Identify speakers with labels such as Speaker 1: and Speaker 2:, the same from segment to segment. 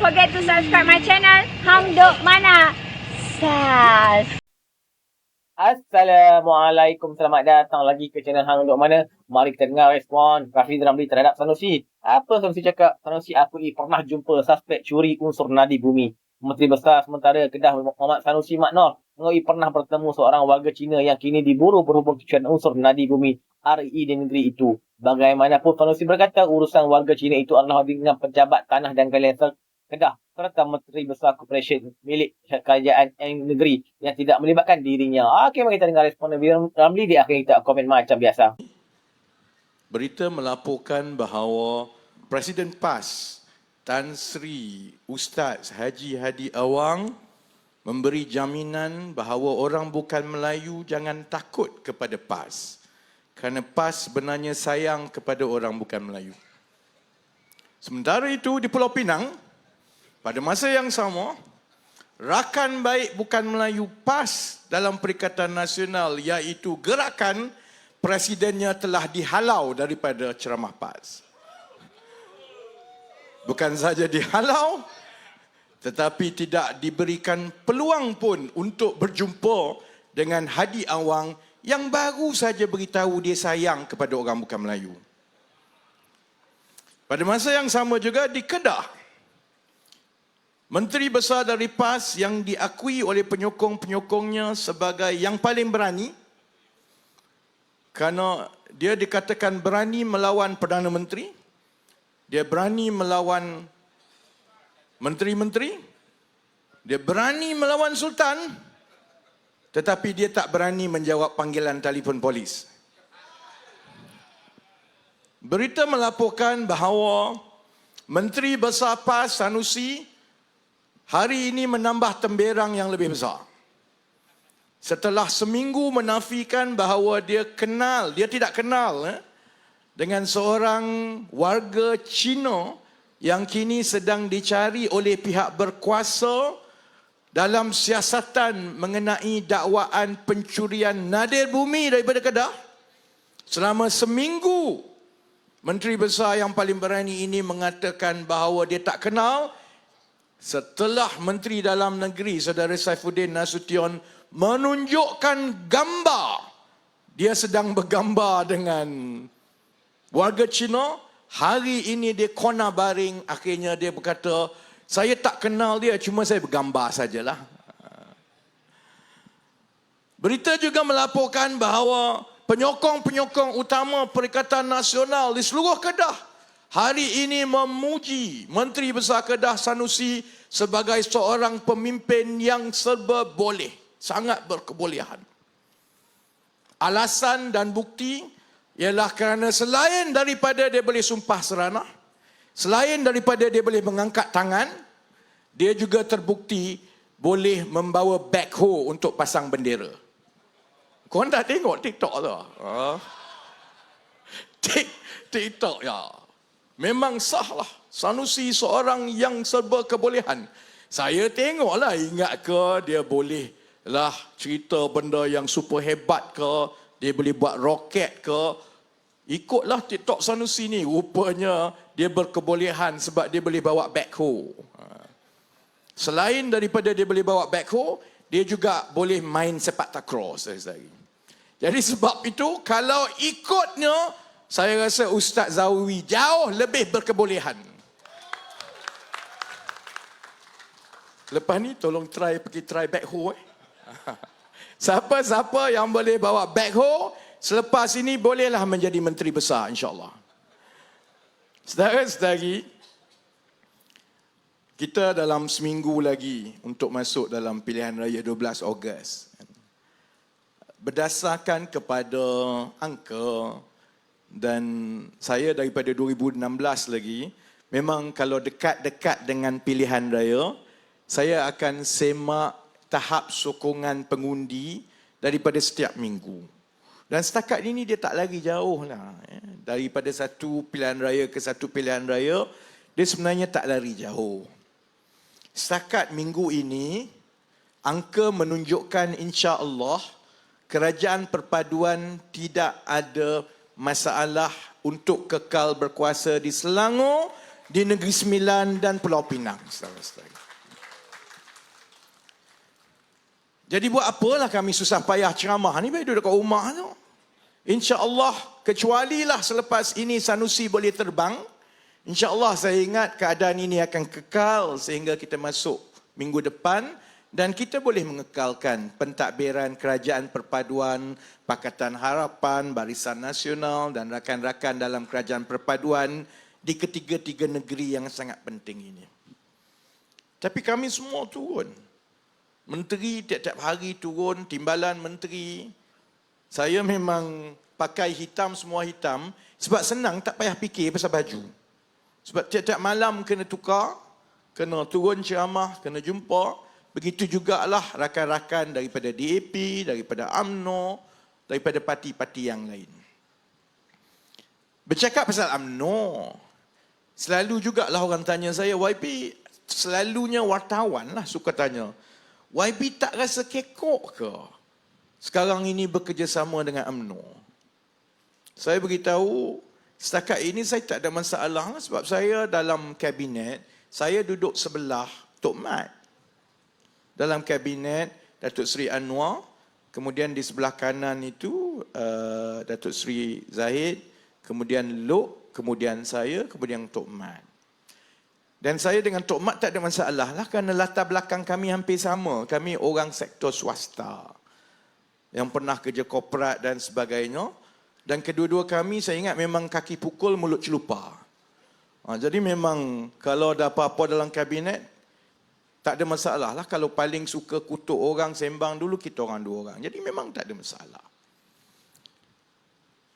Speaker 1: forget to subscribe my channel Hang Duk Mana. Sas.
Speaker 2: Assalamualaikum, selamat datang lagi ke channel Hang Duk Mana. Mari kita dengar respon Rafizi Ramli terhadap Sanusi. Apa Sanusi cakap? Sanusi akui pernah jumpa suspek curi unsur nadi bumi. Menteri Besar sementara Kedah Muhammad Sanusi Mat Nor mengakui pernah bertemu seorang warga Cina yang kini diburu berhubung kecuali unsur nadi bumi RE di negeri itu. Bagaimanapun Sanusi berkata urusan warga Cina itu adalah dengan pejabat tanah dan galian Kedah serta Menteri Besar Corporation milik kerajaan negeri yang tidak melibatkan dirinya. Okey, mari kita dengar respon Rafizi Ramli. Di akhir kita komen macam biasa.
Speaker 3: Berita melaporkan bahawa Presiden PAS Tan Sri Ustaz Haji Hadi Awang memberi jaminan bahawa orang bukan Melayu jangan takut kepada PAS kerana PAS sebenarnya sayang kepada orang bukan Melayu. Sementara itu di Pulau Pinang, pada masa yang sama, rakan baik bukan Melayu PAS dalam Perikatan Nasional iaitu Gerakan Presidennya telah dihalau daripada ceramah PAS. Bukan saja dihalau, tetapi tidak diberikan peluang pun untuk berjumpa dengan Hadi Awang yang baru saja beritahu dia sayang kepada orang bukan Melayu. Pada masa yang sama juga di Kedah, Menteri Besar dari PAS yang diakui oleh penyokong-penyokongnya sebagai yang paling berani kerana dia dikatakan berani melawan Perdana Menteri, dia berani melawan menteri-menteri, dia berani melawan Sultan, tetapi dia tak berani menjawab panggilan telefon polis. Berita melaporkan bahawa Menteri Besar PAS Sanusi hari ini menambah temberang yang lebih besar. Setelah seminggu menafikan bahawa dia tidak kenal dengan seorang warga Cina yang kini sedang dicari oleh pihak berkuasa dalam siasatan mengenai dakwaan pencurian nadir bumi daripada Kedah. Selama seminggu, Menteri Besar yang paling berani ini mengatakan bahawa dia tak kenal. Setelah Menteri Dalam Negeri Saudara Saifuddin Nasution menunjukkan gambar, dia sedang bergambar dengan warga Cina, hari ini dia kona baring, akhirnya dia berkata, saya tak kenal dia, cuma saya bergambar sajalah. Berita juga melaporkan bahawa penyokong-penyokong utama Perikatan Nasional di seluruh Kedah hari ini memuji Menteri Besar Kedah Sanusi sebagai seorang pemimpin yang serba boleh, sangat berkebolehan. Alasan dan bukti ialah kerana selain daripada dia boleh sumpah seranah, selain daripada dia boleh mengangkat tangan, dia juga terbukti boleh membawa backhoe untuk pasang bendera. Korang dah tengok TikTok tu? TikTok ya. Memang sahlah Sanusi seorang yang serba kebolehan. Saya tengoklah, ingat ke dia boleh lah cerita benda yang super hebat ke, dia boleh buat roket ke. Ikutlah TikTok Sanusi ni, rupanya dia berkebolehan sebab dia boleh bawa backhoe. Selain daripada dia boleh bawa backhoe, dia juga boleh main sepak takraw. Jadi sebab itu, kalau ikutnya, saya rasa Ustaz Zawi jauh lebih berkebolehan. Lepas ni tolong pergi try backhoe. Siapa-siapa yang boleh bawa backhoe, selepas ini bolehlah menjadi Menteri Besar insya-Allah. Saudara-saudari, kita dalam seminggu lagi untuk masuk dalam pilihan raya 12 Ogos. Berdasarkan kepada angka, dan saya daripada 2016 lagi, memang kalau dekat-dekat dengan pilihan raya, saya akan semak tahap sokongan pengundi daripada setiap minggu. Dan setakat ini dia tak lagi jauh lah. Daripada satu pilihan raya ke satu pilihan raya, dia sebenarnya tak lari jauh. Setakat minggu ini, angka menunjukkan insya-Allah Kerajaan Perpaduan tidak ada masalah untuk kekal berkuasa di Selangor di Negeri Sembilan dan Pulau Pinang. Saudara-saudara. Jadi buat apalah kami susah payah ceramah ni, baik duduk kat rumah tu. InsyaAllah, kecualilah selepas ini Sanusi boleh terbang, InsyaAllah saya ingat keadaan ini akan kekal sehingga kita masuk minggu depan dan kita boleh mengekalkan pentadbiran Kerajaan Perpaduan, Pakatan Harapan, Barisan Nasional dan rakan-rakan dalam Kerajaan Perpaduan di ketiga-tiga negeri yang sangat penting ini. Tapi kami semua turun. Menteri tiap-tiap hari turun, timbalan menteri. Saya memang pakai hitam, semua hitam sebab senang, tak payah fikir pasal baju. Sebab tiap-tiap malam kena tukar, kena turun ceramah, kena jumpa. Begitu jugalah rakan-rakan daripada DAP, daripada UMNO, daripada parti-parti yang lain. Bercakap pasal UMNO, selalu jugalah orang tanya saya, YB, selalunya wartawan lah suka tanya, YB tak rasa kekok ke sekarang ini bekerjasama dengan UMNO? Saya beritahu, setakat ini saya tak ada masalah sebab saya dalam kabinet, saya duduk sebelah Tok Mat. Dalam kabinet Datuk Seri Anwar, kemudian di sebelah kanan itu Datuk Seri Zahid, kemudian Lok, kemudian saya, kemudian Tok Mat. Dan saya dengan Tok Mat tak ada masalah lah kerana latar belakang kami hampir sama. Kami orang sektor swasta yang pernah kerja korporat dan sebagainya. Dan kedua-dua kami saya ingat memang kaki pukul mulut celupar. Jadi memang kalau ada apa-apa dalam kabinet, tak ada masalah lah. Kalau paling suka kutuk orang, sembang dulu, kita orang dua orang. Jadi memang tak ada masalah.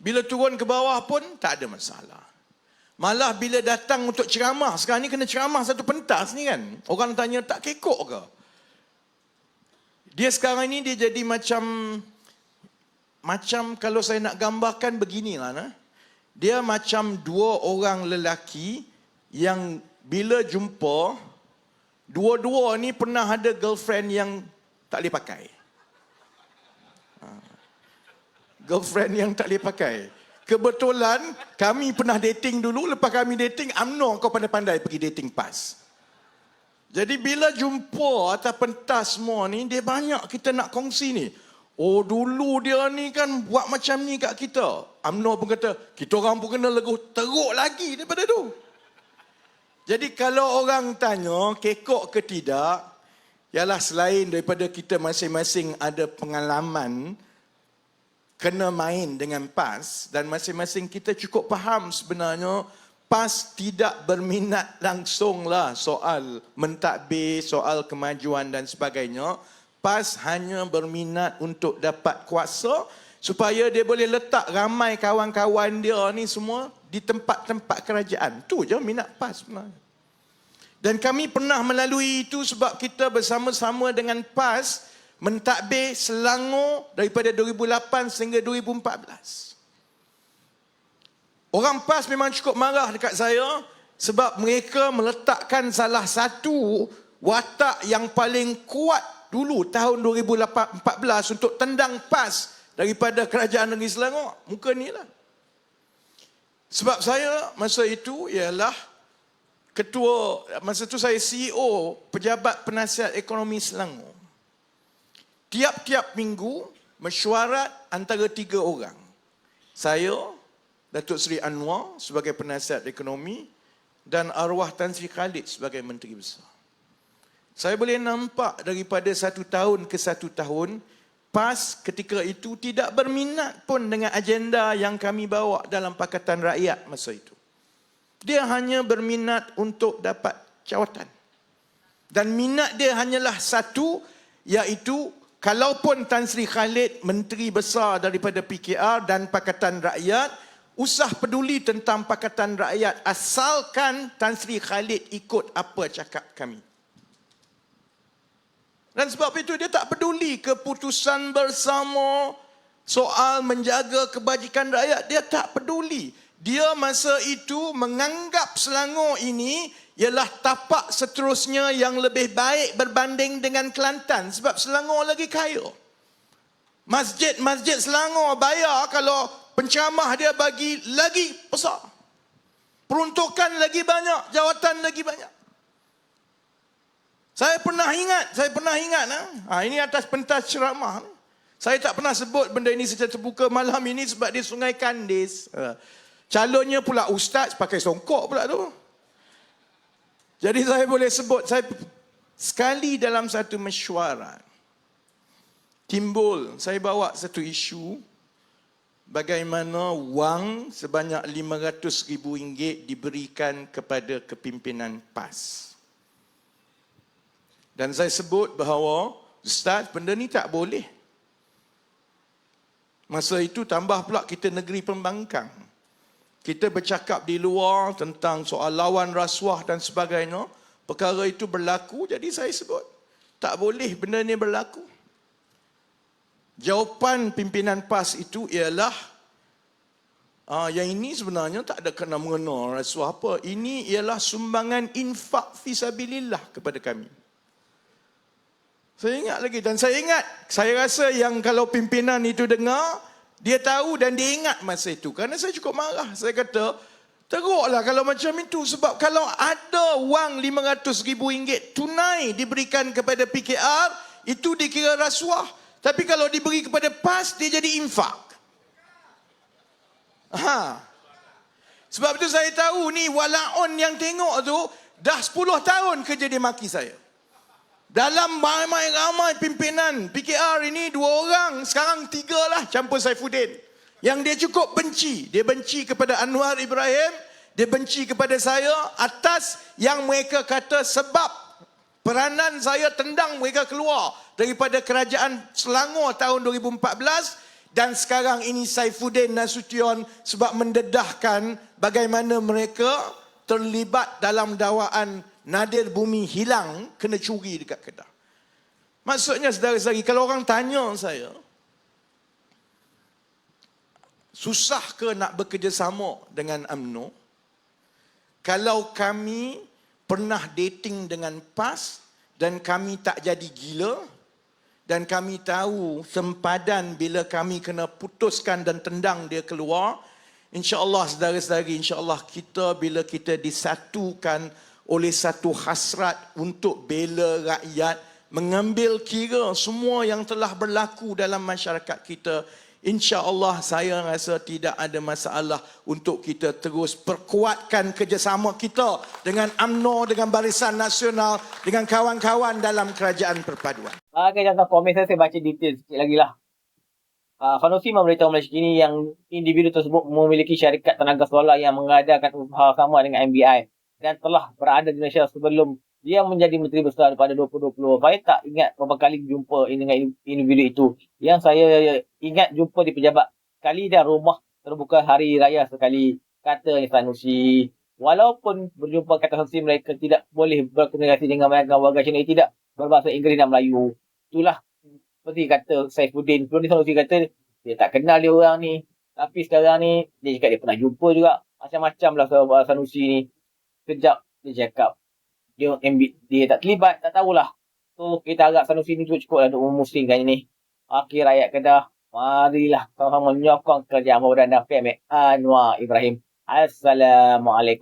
Speaker 3: Bila turun ke bawah pun tak ada masalah. Malah bila datang untuk ceramah, sekarang ni kena ceramah satu pentas ni kan. Orang tanya tak kekok ke? Dia sekarang ni dia jadi macam kalau saya nak gambarkan beginilah. Dia macam dua orang lelaki yang bila jumpa, dua-dua ni pernah ada girlfriend yang tak boleh pakai. Girlfriend yang tak boleh pakai. Kebetulan kami pernah dating dulu, lepas kami dating, UMNO kau pandai-pandai pergi dating PAS. Jadi bila jumpa atas pentas semua ni, dia banyak kita nak kongsi ni. Oh dulu dia ni kan buat macam ni kat kita. UMNO pun kata, kita orang pun kena leguh teruk lagi daripada tu. Jadi kalau orang tanya kekok ke tidak, ialah selain daripada kita masing-masing ada pengalaman kena main dengan PAS dan masing-masing kita cukup faham sebenarnya PAS tidak berminat langsunglah soal mentadbir, soal kemajuan dan sebagainya. PAS hanya berminat untuk dapat kuasa supaya dia boleh letak ramai kawan-kawan dia ni semua di tempat-tempat kerajaan. Tu je minat PAS sebenarnya. Dan kami pernah melalui itu sebab kita bersama-sama dengan PAS mentadbir Selangor daripada 2008 sehingga 2014. Orang PAS memang cukup marah dekat saya sebab mereka meletakkan salah satu watak yang paling kuat dulu tahun 2014 untuk tendang PAS daripada Kerajaan Negeri Selangor. Muka ni lah. Sebab saya masa itu ialah ketua, masa itu saya CEO Pejabat Penasihat Ekonomi Selangor. Tiap-tiap minggu mesyuarat antara 3 orang. Saya, Datuk Seri Anwar sebagai penasihat ekonomi dan arwah Tan Sri Khalid sebagai Menteri Besar. Saya boleh nampak daripada satu tahun ke satu tahun, PAS ketika itu tidak berminat pun dengan agenda yang kami bawa dalam Pakatan Rakyat masa itu. Dia hanya berminat untuk dapat jawatan. Dan minat dia hanyalah satu, iaitu kalaupun Tan Sri Khalid Menteri Besar daripada PKR dan Pakatan Rakyat, usah peduli tentang Pakatan Rakyat asalkan Tan Sri Khalid ikut apa cakap kami. Dan sebab itu dia tak peduli keputusan bersama soal menjaga kebajikan rakyat. Dia tak peduli. Dia masa itu menganggap Selangor ini ialah tapak seterusnya yang lebih baik berbanding dengan Kelantan. Sebab Selangor lagi kaya. Masjid Selangor bayar kalau penceramah dia bagi lagi besar. peruntukan lagi banyak, jawatan lagi banyak. Saya pernah ingat. Ini atas pentas ceramah. Saya tak pernah sebut benda ini secara terbuka malam ini sebab di Sungai Kandis. Calonnya pula ustaz pakai songkok pula tu. Jadi saya boleh sebut, saya sekali dalam satu mesyuarat timbul, saya bawa satu isu bagaimana wang sebanyak RM500,000 diberikan kepada kepimpinan PAS. Dan saya sebut bahawa, Ustaz, benda ni tak boleh. Masa itu tambah pula kita negeri pembangkang. Kita bercakap di luar tentang soal lawan rasuah dan sebagainya. Perkara itu berlaku, jadi saya sebut, tak boleh benda ni berlaku. Jawapan pimpinan PAS itu ialah, yang ini sebenarnya tak ada kena-mengena rasuah apa. Ini ialah sumbangan infak fisabilillah kepada kami. Saya ingat lagi, dan saya rasa yang kalau pimpinan itu dengar, dia tahu dan dia ingat masa itu. Kerana saya cukup marah. Saya kata, teruklah kalau macam itu. Sebab kalau ada wang RM500,000 tunai diberikan kepada PKR, itu dikira rasuah. Tapi kalau diberi kepada PAS, dia jadi infak. Sebab itu saya tahu ni walaun yang tengok tu, dah 10 tahun kerja dia maki saya. Dalam ramai-ramai pimpinan PKR ini 2 orang, sekarang 3 lah campur Saifuddin. Yang dia cukup benci. Dia benci kepada Anwar Ibrahim, dia benci kepada saya atas yang mereka kata sebab peranan saya tendang mereka keluar daripada kerajaan Selangor tahun 2014 dan sekarang ini Saifuddin Nasution sebab mendedahkan bagaimana mereka terlibat dalam dakwaan Nadir Bumi hilang kena curi dekat Kedah. Maksudnya saudara-saudari, kalau orang tanya saya, susah ke nak bekerjasama dengan UMNO? Kalau kami pernah dating dengan PAS dan kami tak jadi gila dan kami tahu sempadan bila kami kena putuskan dan tendang dia keluar, insya-Allah saudara-saudari, insya-Allah kita bila kita disatukan oleh satu hasrat untuk bela rakyat, mengambil kira semua yang telah berlaku dalam masyarakat kita, insya-Allah saya rasa tidak ada masalah untuk kita terus perkuatkan kerjasama kita dengan UMNO, dengan Barisan Nasional, dengan kawan-kawan dalam Kerajaan Perpaduan.
Speaker 2: Okay, jangan komen saya baca detail sikit lagi lah. Sanusi memberitahu Malaysia kini yang individu tersebut memiliki syarikat tenaga solar yang mengadakan usaha sama dengan MBI dan telah berada di Malaysia sebelum dia menjadi Menteri Besar pada 2020. Saya tak ingat berapa kali jumpa dengan individu itu. Yang saya ingat jumpa di pejabat sekali dan rumah terbuka hari raya sekali, kata Sanusi. Walaupun berjumpa kata Sanusi, mereka tidak boleh berkomunikasi dengan warga Cina tidak berbahasa Inggeris dan Melayu. Itulah seperti kata Saifuddin. Sebelum ni Sanusi kata dia tak kenal dia orang ni. Tapi sekarang ni dia cakap dia pernah jumpa juga. Macam-macam lah Sanusi ni. Kejap dia cakap dia tak terlibat, tak tahulah. So kita harap Sanusi ni cukup lah untuk memusingkan ini. Okey rakyat Kedah, marilah sama-sama menyokong kerja Ahmad dan PMK Anwar Ibrahim. Assalamualaikum.